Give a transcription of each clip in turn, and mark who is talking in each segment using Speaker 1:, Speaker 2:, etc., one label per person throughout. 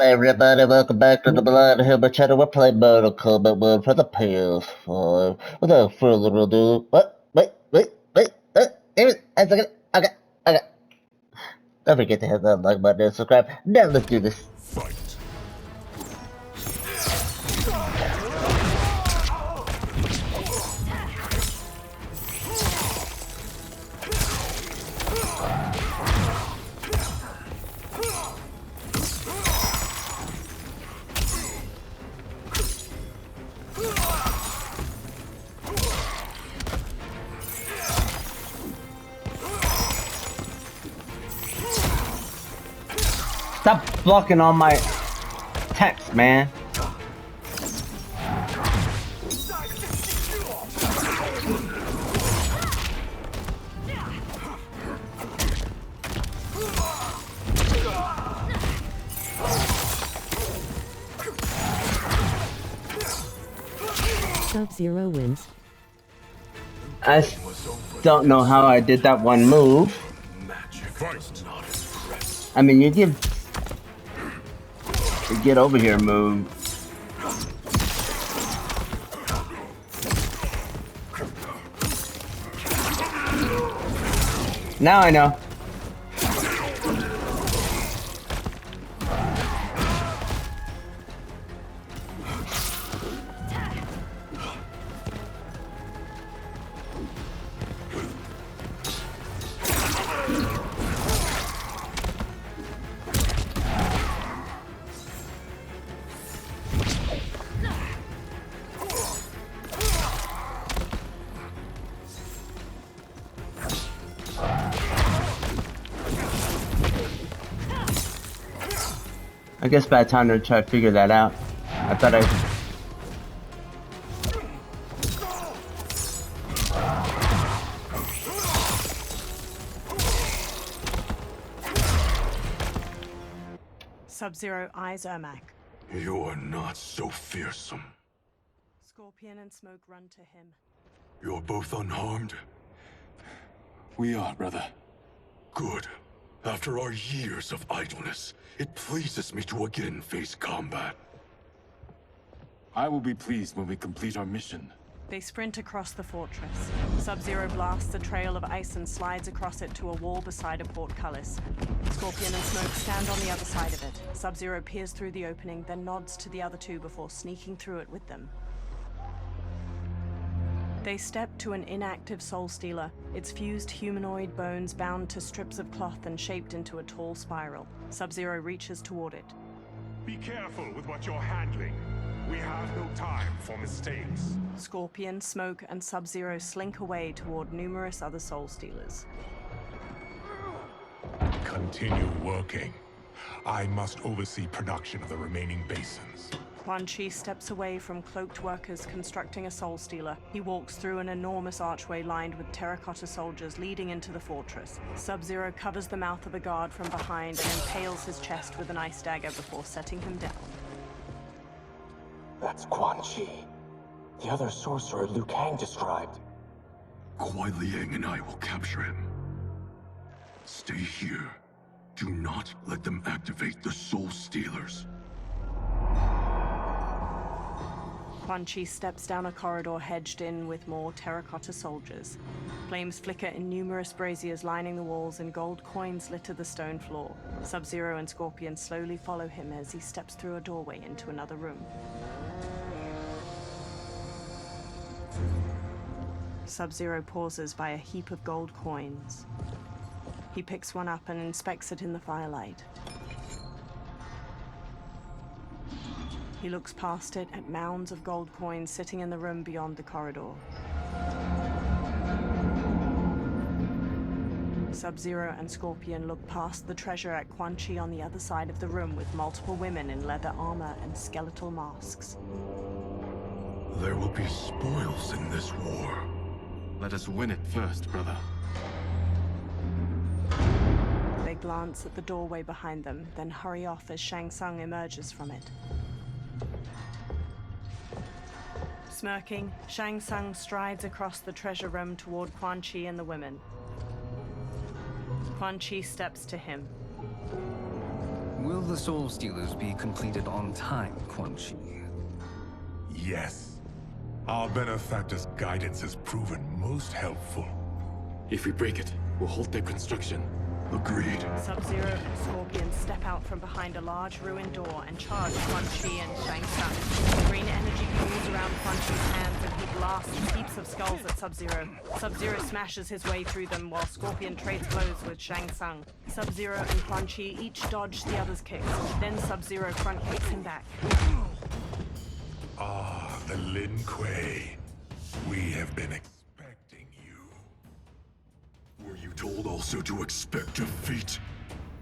Speaker 1: Hey everybody, welcome back to the Blind Humor channel. We're playing Mortal Kombat 1 for the PS5. Without further ado, here it is. A second. Okay. Don't forget to hit that like button and subscribe. Now let's do this.
Speaker 2: Fight.
Speaker 3: Stop blocking all my text, man.
Speaker 4: Sub-Zero wins.
Speaker 3: I don't know how I did that one move. I mean, you give the get over here move. Now I know. I guess bad time to try to figure that out. I thought
Speaker 5: Sub-Zero eyes Ermac.
Speaker 2: You are not so fearsome.
Speaker 5: Scorpion and Smoke run to him.
Speaker 2: You're both unharmed?
Speaker 6: We are, brother.
Speaker 2: Good. After our years of idleness, it pleases me to again face combat.
Speaker 6: I will be pleased when we complete our mission.
Speaker 5: They sprint across the fortress. Sub-Zero blasts a trail of ice and slides across it to a wall beside a portcullis. Scorpion and Smoke stand on the other side of it. Sub-Zero peers through the opening, then nods to the other two before sneaking through it with them. They step to an inactive Soul Stealer, its fused humanoid bones bound to strips of cloth and shaped into a tall spiral. Sub-Zero reaches toward it.
Speaker 7: Be careful with what you're handling. We have no time for mistakes.
Speaker 5: Scorpion, Smoke, and Sub-Zero slink away toward numerous other Soul Stealers.
Speaker 7: Continue working. I must oversee production of the remaining basins.
Speaker 5: Quan Chi steps away from cloaked workers constructing a Soul Stealer. He walks through an enormous archway lined with terracotta soldiers leading into the fortress. Sub-Zero covers the mouth of a guard from behind and impales his chest with an ice dagger before setting him down.
Speaker 8: That's Quan Chi, the other sorcerer Liu Kang described.
Speaker 2: Kuai Liang and I will capture him. Stay here. Do not let them activate the Soul Stealers.
Speaker 5: Quan Chi steps down a corridor hedged in with more terracotta soldiers. Flames flicker in numerous braziers lining the walls and gold coins litter the stone floor. Sub-Zero and Scorpion slowly follow him as he steps through a doorway into another room. Sub-Zero pauses by a heap of gold coins. He picks one up and inspects it in the firelight. He looks past it at mounds of gold coins sitting in the room beyond the corridor. Sub-Zero and Scorpion look past the treasure at Quan Chi on the other side of the room with multiple women in leather armor and skeletal masks.
Speaker 2: There will be spoils in this war.
Speaker 6: Let us win it first, brother.
Speaker 5: They glance at the doorway behind them, then hurry off as Shang Tsung emerges from it. Smirking, Shang Tsung strides across the treasure room toward Quan Chi and the women. Quan Chi steps to him.
Speaker 4: Will the Soul Stealers be completed on time, Quan Chi?
Speaker 7: Yes. Our benefactor's guidance has proven most helpful.
Speaker 6: If we break it, we'll halt their construction.
Speaker 2: Agreed.
Speaker 5: Sub-Zero and Scorpion step out from behind a large ruined door and charge Quan Chi and Shang Tsung. Green energy pools around Quan Chi's hands and he blasts heaps of skulls at Sub-Zero. Sub-Zero smashes his way through them while Scorpion trades blows with Shang Tsung. Sub-Zero and Quan Chi each dodge the other's kicks. Then Sub-Zero front kicks him back.
Speaker 7: Ah, the Lin Kuei. We have been expecting you.
Speaker 2: Were you told also to expect defeat?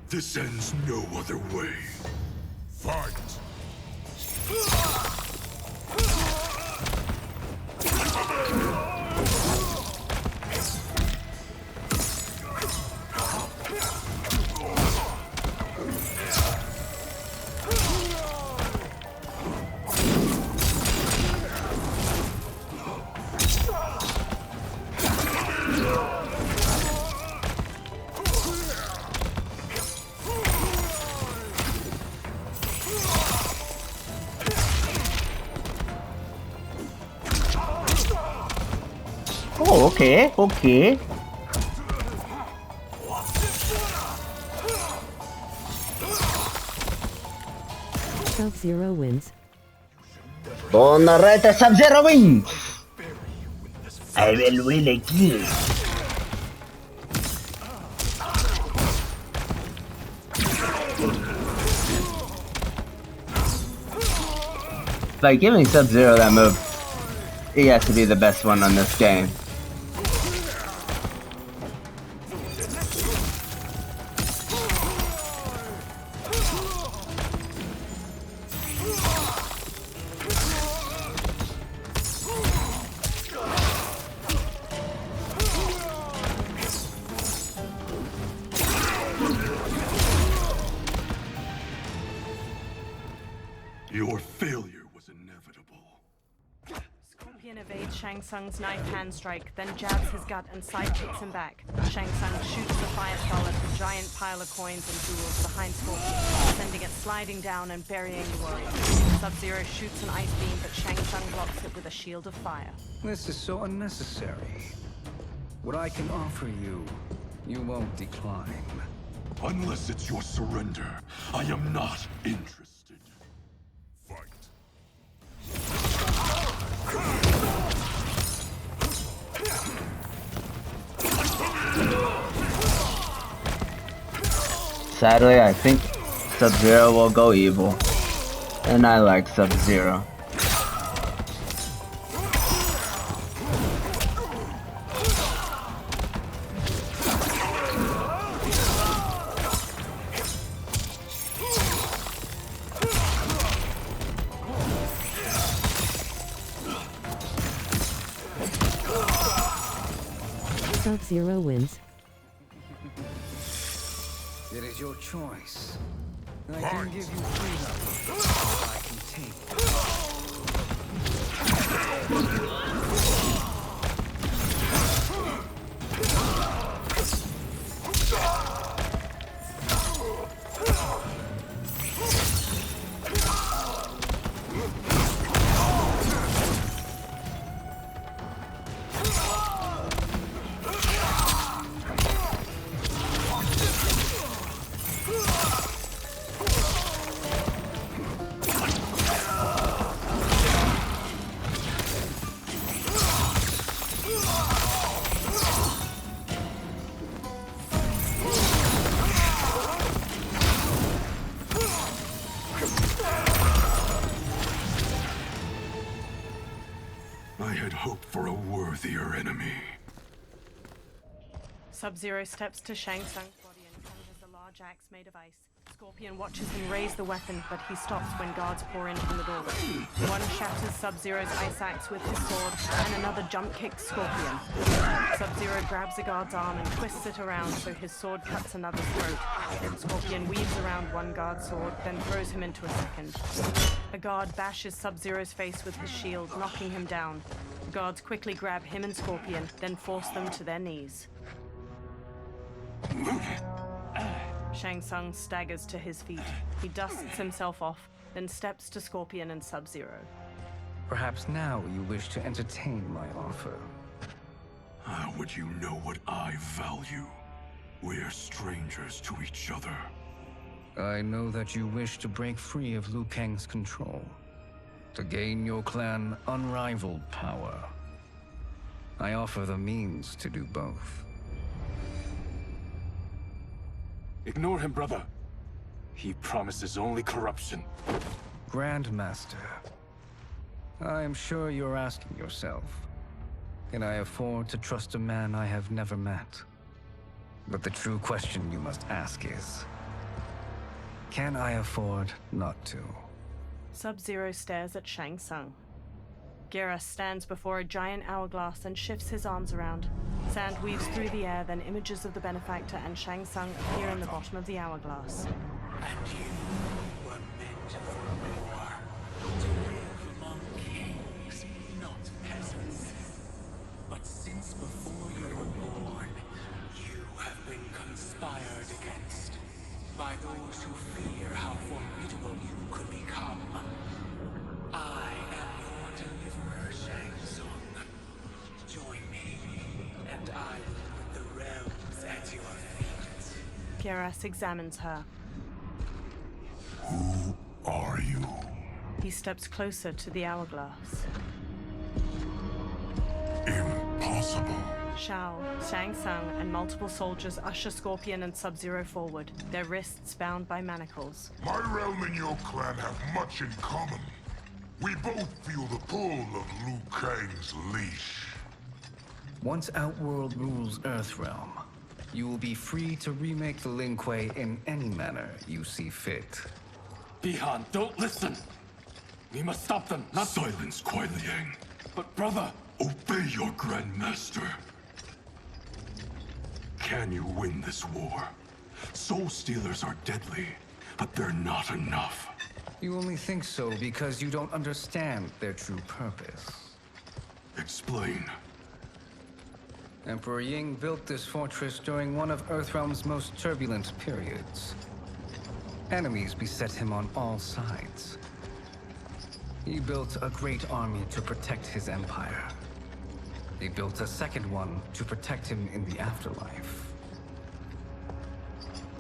Speaker 2: This ends no other way.
Speaker 7: Fight!
Speaker 3: Oh, okay, okay.
Speaker 9: Sub-Zero wins.
Speaker 3: Donnerete Sub-Zero wins! I will win again. By giving Sub-Zero that move, he has to be the best one on this game.
Speaker 2: Your failure was inevitable.
Speaker 5: Scorpion evades Shang Tsung's knife hand strike, then jabs his gut and sidekicks him back. Shang Tsung shoots the fire skull at the giant pile of coins and jewels behind Scorpion, sending it sliding down and burying the warrior. Sub-Zero shoots an ice beam, but Shang Tsung blocks it with a shield of fire.
Speaker 4: This is so unnecessary. What I can offer you, you won't decline.
Speaker 2: Unless it's your surrender, I am not interested.
Speaker 3: Sadly, I think Sub-Zero will go evil. And I like Sub-Zero.
Speaker 9: Sub-Zero wins.
Speaker 4: It is your choice. I can give you freedom. I can take it.
Speaker 2: I had hoped for a worthier enemy.
Speaker 5: Sub-Zero steps to Shang Tsung's body and conjures a large axe made of ice. Scorpion watches him raise the weapon, but he stops when guards pour in from the doorway. One shatters Sub-Zero's ice axe with his sword, and another jump kicks Scorpion. Sub-Zero grabs a guard's arm and twists it around so his sword cuts another's throat. Then Scorpion weaves around one guard's sword, then throws him into a second. A guard bashes Sub-Zero's face with his shield, knocking him down. The guards quickly grab him and Scorpion, then force them to their knees. Shang Tsung staggers to his feet. He dusts himself off, then steps to Scorpion and Sub-Zero.
Speaker 4: Perhaps now you wish to entertain my offer.
Speaker 2: How would you know what I value? We're strangers to each other.
Speaker 4: I know that you wish to break free of Liu Kang's control, to gain your clan unrivaled power. I offer the means to do both.
Speaker 6: Ignore him, brother. He promises only corruption.
Speaker 4: Grandmaster, I am sure you're asking yourself, can I afford to trust a man I have never met? But the true question you must ask is, can I afford not to?
Speaker 5: Sub-Zero stares at Shang Tsung. Geras stands before a giant hourglass and shifts his arms around. Sand weaves through the air, then images of the benefactor and Shang Tsung appear in the bottom of the hourglass.
Speaker 8: And you were meant for war. To live among kings, not peasants. But since before you were born, you have been conspired against by those who fear how formidable you could become. I am your deliverer, Shang Tsung. Join me, and I will put the realms at your feet.
Speaker 5: Geras examines her.
Speaker 2: Who are you?
Speaker 5: He steps closer to the hourglass.
Speaker 2: Impossible.
Speaker 5: Shao, Shang Tsung, and multiple soldiers usher Scorpion and Sub-Zero forward, their wrists bound by manacles.
Speaker 7: My realm and your clan have much in common. We both feel the pull of Liu Kang's leash.
Speaker 4: Once Outworld rules Earthrealm, you will be free to remake the Lin Kuei in any manner you see fit.
Speaker 6: Bihan, don't listen! We must stop them, not—
Speaker 2: Silence, Kuai Liang.
Speaker 6: But brother!
Speaker 2: Obey your Grandmaster. Can you win this war? Soul Stealers are deadly, but they're not enough.
Speaker 4: You only think so because you don't understand their true purpose.
Speaker 2: Explain.
Speaker 4: Emperor Ying built this fortress during one of Earthrealm's most turbulent periods. Enemies beset him on all sides. He built a great army to protect his empire. He built a second one to protect him in the afterlife.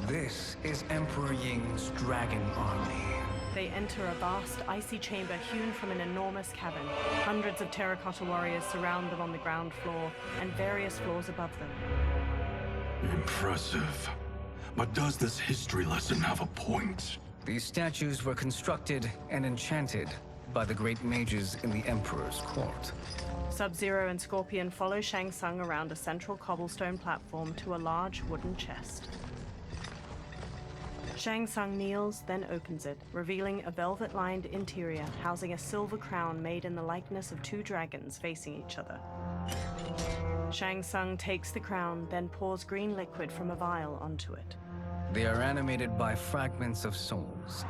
Speaker 4: This is Emperor Ying's Dragon Army.
Speaker 5: They enter a vast, icy chamber hewn from an enormous cavern. Hundreds of terracotta warriors surround them on the ground floor and various floors above them.
Speaker 2: Impressive. But does this history lesson have a point?
Speaker 4: These statues were constructed and enchanted by the great mages in the Emperor's court.
Speaker 5: Sub-Zero and Scorpion follow Shang Tsung around a central cobblestone platform to a large wooden chest. Shang Tsung kneels, then opens it, revealing a velvet-lined interior housing a silver crown made in the likeness of two dragons facing each other. Shang Tsung takes the crown, then pours green liquid from a vial onto it.
Speaker 4: They are animated by fragments of souls.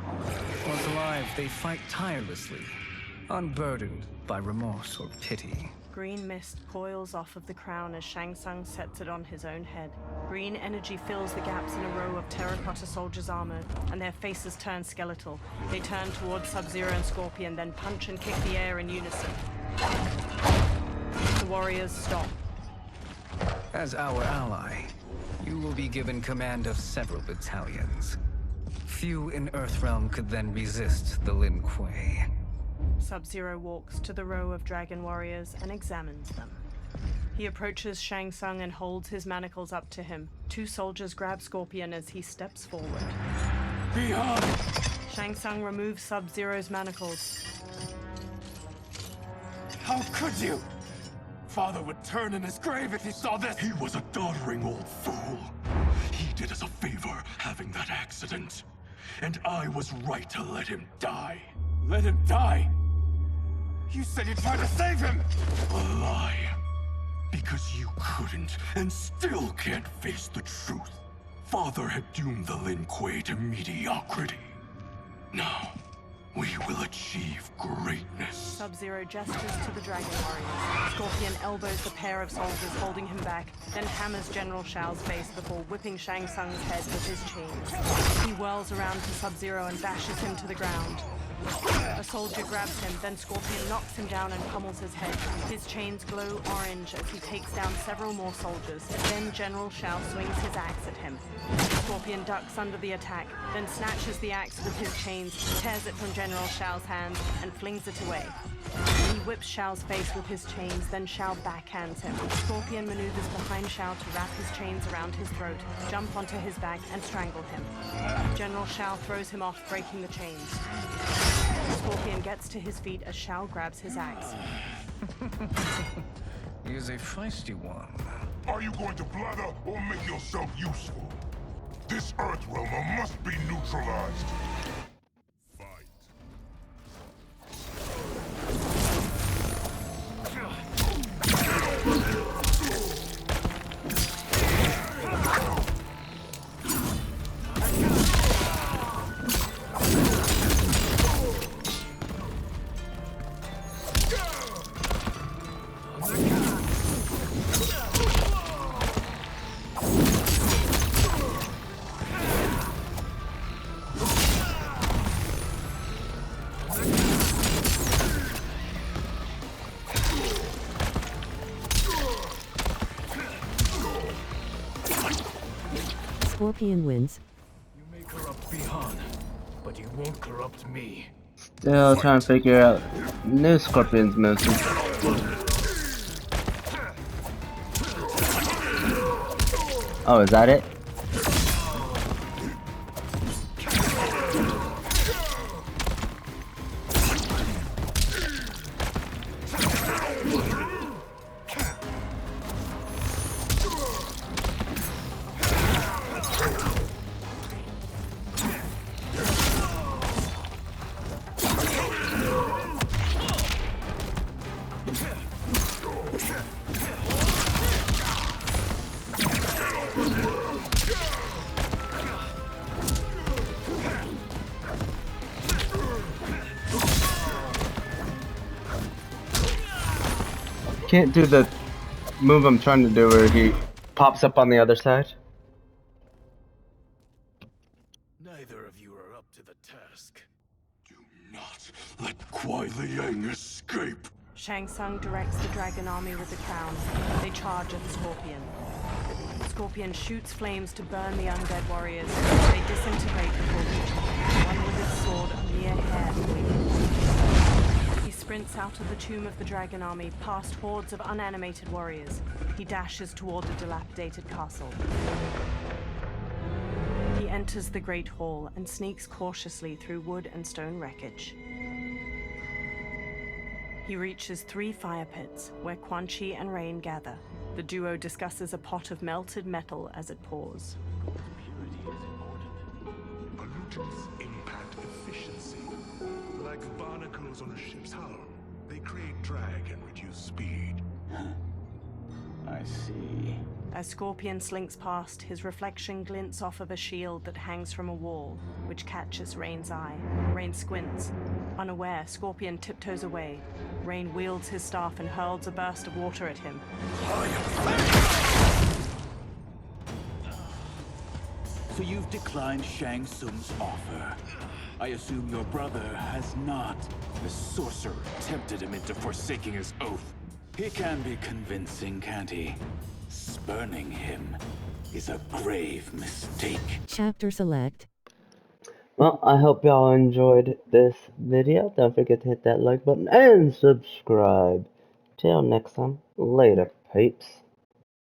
Speaker 4: Once alive, they fight tirelessly, unburdened by remorse or pity.
Speaker 5: Green mist coils off of the crown as Shang Tsung sets it on his own head. Green energy fills the gaps in a row of terracotta soldiers armored, and their faces turn skeletal. They turn towards Sub-Zero and Scorpion, then punch and kick the air in unison. The warriors stop.
Speaker 4: As our ally, you will be given command of several battalions. Few in Earthrealm could then resist the Lin Kuei.
Speaker 5: Sub-Zero walks to the row of dragon warriors and examines them. He approaches Shang Tsung and holds his manacles up to him. Two soldiers grab Scorpion as he steps forward.
Speaker 6: Bihan!
Speaker 5: Shang Tsung removes Sub-Zero's manacles.
Speaker 6: How could you? Father would turn in his grave if he saw this!
Speaker 2: He was a doddering old fool. He did us a favor having that accident. And I was right to let him die.
Speaker 6: Let him die? You said you tried to save him!
Speaker 2: A lie. Because you couldn't and still can't face the truth. Father had doomed the Lin Kuei to mediocrity. Now, we will achieve greatness.
Speaker 5: Sub-Zero gestures to the Dragon Warriors. Scorpion elbows the pair of soldiers holding him back, then hammers General Shao's face before whipping Shang Tsung's head with his chains. He whirls around to Sub-Zero and bashes him to the ground. A soldier grabs him, then Scorpion knocks him down and pummels his head. His chains glow orange as he takes down several more soldiers. Then General Shao swings his axe at him. Scorpion ducks under the attack, then snatches the axe with his chains, tears it from General Shao's hands, and flings it away. He whips Shao's face with his chains, then Shao backhands him. Scorpion maneuvers behind Shao to wrap his chains around his throat, jump onto his back, and strangle him. General Shao throws him off, breaking the chains. Scorpion gets to his feet as Shao grabs his axe.
Speaker 4: He is a feisty one.
Speaker 7: Are you going to blather or make yourself useful? This Earthrealmer must be neutralized.
Speaker 9: Scorpion wins.
Speaker 6: You may corrupt Bihan, but you won't corrupt me.
Speaker 3: Still trying to figure out new Scorpion's moves. Oh, is that it? Can't do the move I'm trying to do where he pops up on the other side.
Speaker 6: Neither of you are up to the task.
Speaker 2: Do not let Kuai Liang escape.
Speaker 5: Shang Tsung directs the dragon army with the crown. They charge at the Scorpion. Scorpion shoots flames to burn the undead warriors. They disintegrate before reaching him, one with its sword a mere hair away from him. He sprints out of the tomb of the dragon army, past hordes of unanimated warriors. He dashes toward the dilapidated castle. He enters the Great Hall and sneaks cautiously through wood and stone wreckage. He reaches 3 fire pits, where Quan Chi and Rain gather. The duo discusses a pot of melted metal as it pours.
Speaker 7: Purity is important. Pollutants impact efficiency. Like barnacles on a ship's hull, they create drag and reduce speed.
Speaker 8: I see.
Speaker 5: As Scorpion slinks past, his reflection glints off of a shield that hangs from a wall, which catches Rain's eye. Rain squints. Unaware, Scorpion tiptoes away. Rain wields his staff and hurls a burst of water at him.
Speaker 8: So you've declined Shang Tsung's offer. I assume your brother has not. The sorcerer tempted him into forsaking his oath. He can be convincing, can't he? Spurning him is a grave mistake.
Speaker 9: Chapter select.
Speaker 3: Well, I hope y'all enjoyed this video. Don't forget to hit that like button and subscribe. Till next time, later, peeps.